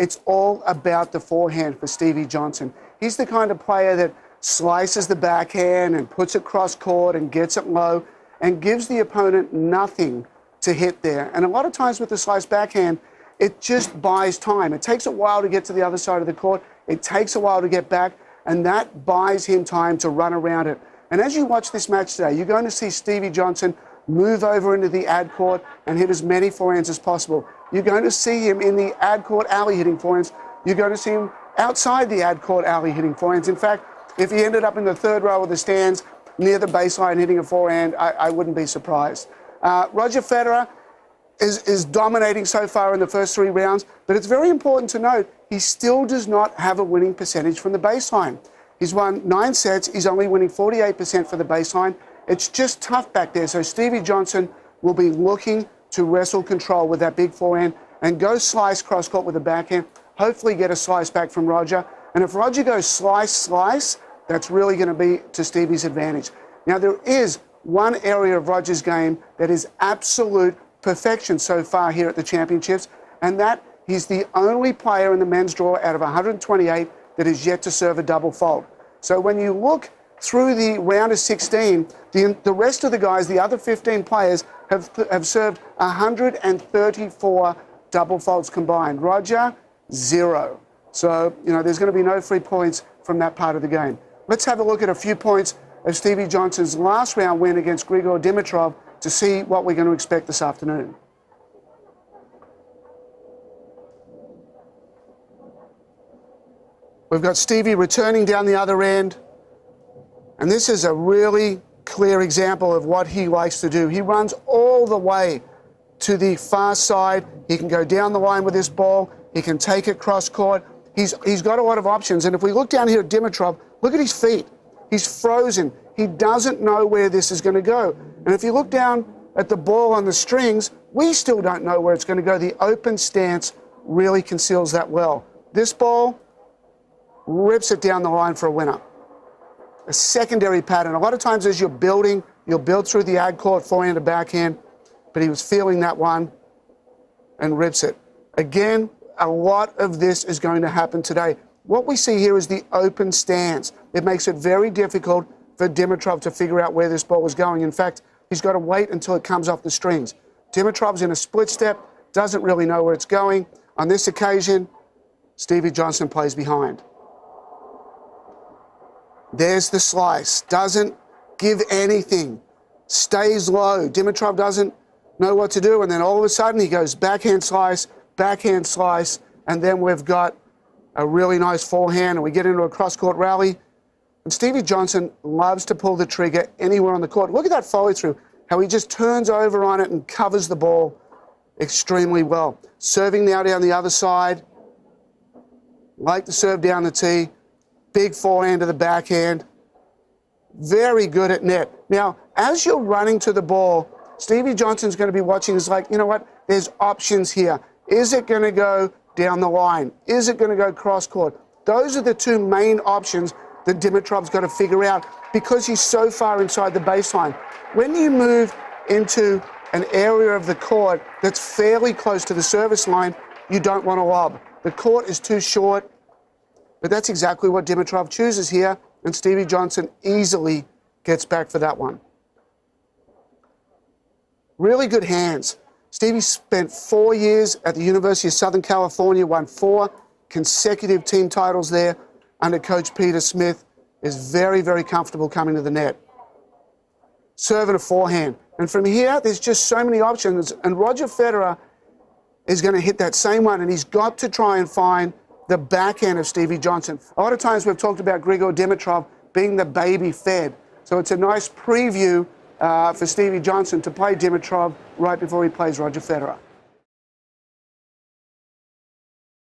it's all about the forehand for Stevie Johnson. He's the kind of player that slices the backhand and puts it cross court and gets it low and gives the opponent nothing to hit there. And a lot of times with the slice backhand, it just buys time. It takes a while to get to the other side of the court. It takes a while to get back, and that buys him time to run around it. And as you watch this match today, you're going to see Stevie Johnson move over into the ad court and hit as many forehands as possible. You're going to see him in the ad court alley hitting forehands. You're going to see him outside the ad court alley hitting forehands. In fact, if he ended up in the third row of the stands near the baseline hitting a forehand, I wouldn't be surprised. Roger Federer is dominating so far in the first 3 rounds, but it's very important to note he still does not have a winning percentage from the baseline. He's won 9 sets. He's only winning 48% for the baseline. It's just tough back there. So Stevie Johnson will be looking to wrestle control with that big forehand and go slice cross court with the backhand, hopefully get a slice back from Roger. And if Roger goes slice, slice, that's really going to be to Stevie's advantage. Now, there is one area of Roger's game that is absolute perfection so far here at the championships, and that he's the only player in the men's draw out of 128 that is yet to serve a double fault. So when you look through the round of 16, the rest of the guys, the other 15 players, have served 134 double faults combined. Roger, 0. So, there's going to be no free points from that part of the game. Let's have a look at a few points of Stevie Johnson's last round win against Grigor Dimitrov to see what we're going to expect this afternoon. We've got Stevie returning down the other end. And this is a really clear example of what he likes to do. He runs all the way to the far side. He can go down the line with this ball. He can take it cross court. He's got a lot of options. And if we look down here at Dimitrov, look at his feet. He's frozen. He doesn't know where this is going to go. And if you look down at the ball on the strings, we still don't know where it's going to go. The open stance really conceals that well. This ball rips it down the line for a winner. A secondary pattern. A lot of times as you're building, you'll build through the ad court, forehand to backhand, but he was feeling that one and rips it. Again, a lot of this is going to happen today. What we see here is the open stance. It makes it very difficult for Dimitrov to figure out where this ball is going. In fact, he's got to wait until it comes off the strings. Dimitrov's in a split step, doesn't really know where it's going. On this occasion, Stevie Johnson plays behind. There's the slice. Doesn't give anything. Stays low. Dimitrov doesn't know what to do. And then all of a sudden he goes backhand slice, and then we've got a really nice forehand, and we get into a cross-court rally. And Stevie Johnson loves to pull the trigger anywhere on the court. Look at that follow-through, how he just turns over on it and covers the ball extremely well. Serving now down the other side. Like to serve down the tee. Big forehand to the backhand. Very good at net. Now, as you're running to the ball, Stevie Johnson's going to be watching. He's like, you know what? There's options here. Is it going to go down the line? Is it going to go cross court? Those are the two main options that Dimitrov's got to figure out because he's so far inside the baseline. When you move into an area of the court that's fairly close to the service line, you don't want to lob. The court is too short. But that's exactly what Dimitrov chooses here, and Stevie Johnson easily gets back for that one. Really good hands. Stevie spent 4 years at the University of Southern California, won 4 consecutive team titles there under Coach Peter Smith, is very, very comfortable coming to the net. Serving a forehand. And from here, there's just so many options, and Roger Federer is going to hit that same one, and he's got to try and find the backhand of Stevie Johnson. A lot of times we've talked about Grigor Dimitrov being the baby fed. So it's a nice preview for Stevie Johnson to play Dimitrov right before he plays Roger Federer.